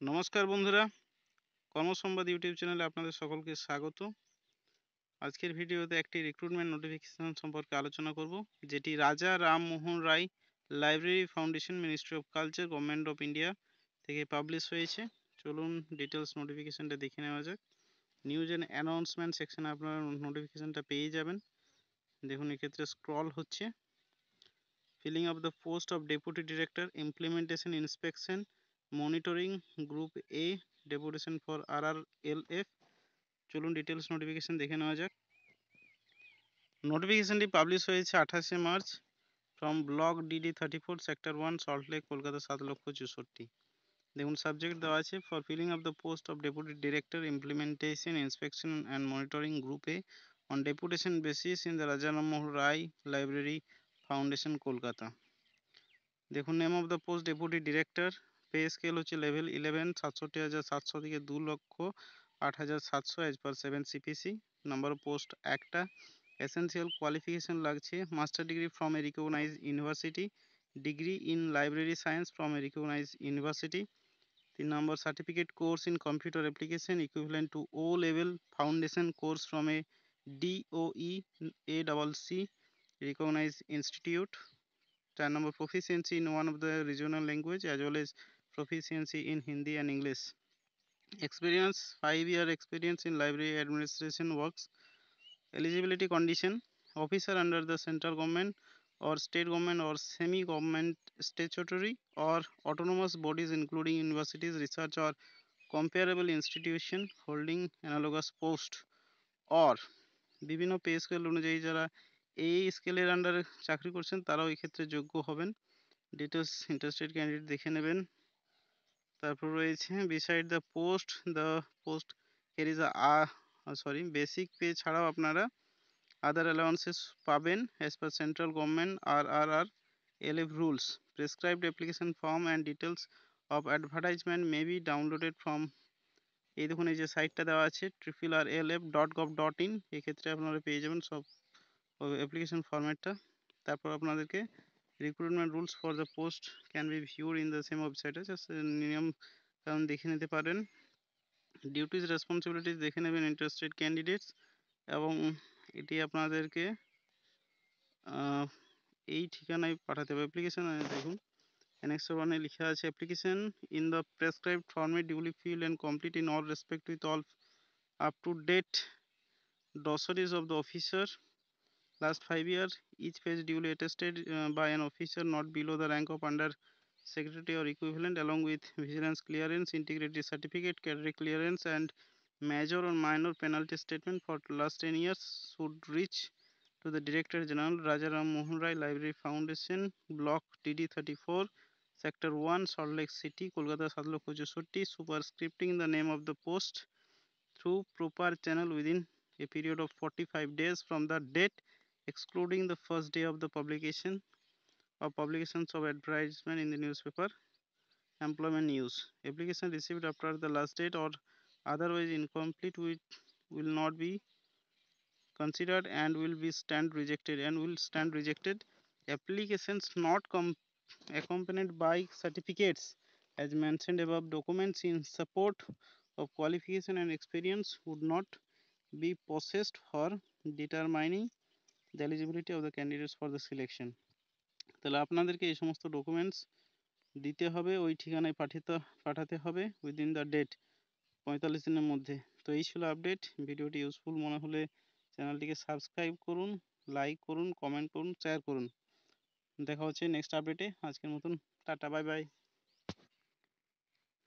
নমস্কার বন্ধুরা, কর্মসংবাদ ইউটিউব চ্যানেলে আপনাদের সকলকে স্বাগত। আজকের ভিডিওতে একটি রিক্রুটমেন্ট নোটিফিকেশন সম্পর্কে আলোচনা করব, যেটি Raja Rammohan Roy library foundation, ministry of culture, government of India থেকে পাবলিশ হয়েছে। চলুন ডিটেলস নোটিফিকেশনটা দেখে নেওয়া যাক। নিউজ অ্যান্ড অ্যানাউন্সমেন্ট সেকশনে আপনারা নোটিফিকেশনটা পেয়ে যাবেন। দেখুন এক্ষেত্রে স্ক্রল হচ্ছে। Filling of the post of deputy director, implementation inspection monitoring, group A, deputation for RRLF। চলুন ডিটেলস নোটিফিকেশন দেখে নেওয়া যাক। নোটিফিকেশনটি পাবলিশ হয়েছে 28শে March from block DD34 sector 1 Salt Lake, Kolkata 7,64,000। দেখুন সাবজেক্ট দেওয়া আছে, for filling of the post of deputy director, implementation inspection and monitoring, group A, on deputation basis in the Raja Rammohan Roy library foundation, Kolkata. দেখুন name of the post deputy director, pay scale হচ্ছে level 11, 67,700 থেকে 2,08,700 as per 7 CPC। Number of post একটা। Essential qualification লাগছে master degree from a recognize university, degree in library science from a recognize university. 3 number certificate course in computer application equivalent to O level foundation course from a DOE ACC recognized institute. 4 number proficiency in one of the regional language as well as proficiency in Hindi and English. Experience 5-year experience in library administration works. Eligibility condition: officer under the central government or state government or semi government, statutory or autonomous bodies including universities, research or comparable institution holding analogous post, or বিভিন্ন pay scale অনুযায়ী যারা এই স্কেলের আন্ডারে চাকরি করছেন তারাও এই ক্ষেত্রে যোগ্য হবেন। ডিটেলস ইন্টারেস্টেড ক্যান্ডিডেট দেখে নেবেন। তারপর রয়েছে beside the post carries basic pay ছাড়াও আপনারা আদার অ্যালাউন্সেস পাবেন as per central government RRLF রুলস। Prescribed application form and details of advertisement may be downloaded from, এই দেখুন এই যে সাইটটা দেওয়া আছে rrlf.gov.in, এক্ষেত্রে আপনারা পেয়ে যাবেন সব অ্যাপ্লিকেশন ফরম্যাটটা। তারপর আপনাদেরকে recruitment rules for the post can be viewed in the same ওয়েবসাইটে, জাস্ট নিয়ম কারণ দেখে নিতে পারেন। ডিউটিস রেসপন্সিবিলিটিস দেখে নেবেন ইন্টারেস্টেড ক্যান্ডিডেটস, এবং এটি আপনাদেরকে এই ঠিকানায় পাঠাতে হবে অ্যাপ্লিকেশন। দেখুন অ্যানেক্সার 1-এ লেখা আছে, application in the prescribed format duly fill and complete in all respect with all up to date dossiers of the officer last 5 years, each page duly attested by an officer not below the rank of under secretary or equivalent, along with vigilance clearance, integrity certificate, category clearance, and major or minor penalty statement for last 10 years should reach to the Director General, Raja Ram Mohan Rai Library Foundation, Block DD34, Sector 1, Salt Lake City, Kolkata 7,64,000, superscripting the name of the post through proper channel within a period of 45 days from the date, excluding the first day of the publication or publications of advertisement in the newspaper. Employment news: application received after the last date or otherwise incomplete will not be considered and will stand rejected. Applications not accompanied by certificates as mentioned above, documents in support of qualification and experience would not be processed for determining the eligibility of the candidates for the selection. তাহলে আপনাদেরকে এই সমস্ত documents দিতে হবে, ওই ঠিকানায় পাঠাতে হবে উইদিন দ্য ডেট, 45 দিনের মধ্যে। তো এই ছিল আপডেট। ভিডিওটি ইউজফুল মনে হলে চ্যানেলটিকে সাবস্ক্রাইব করুন, লাইক করুন, কমেন্ট করুন, শেয়ার করুন। দেখা হচ্ছে নেক্সট আপডেটে। আজকের মতন টাটা, বাই বাই।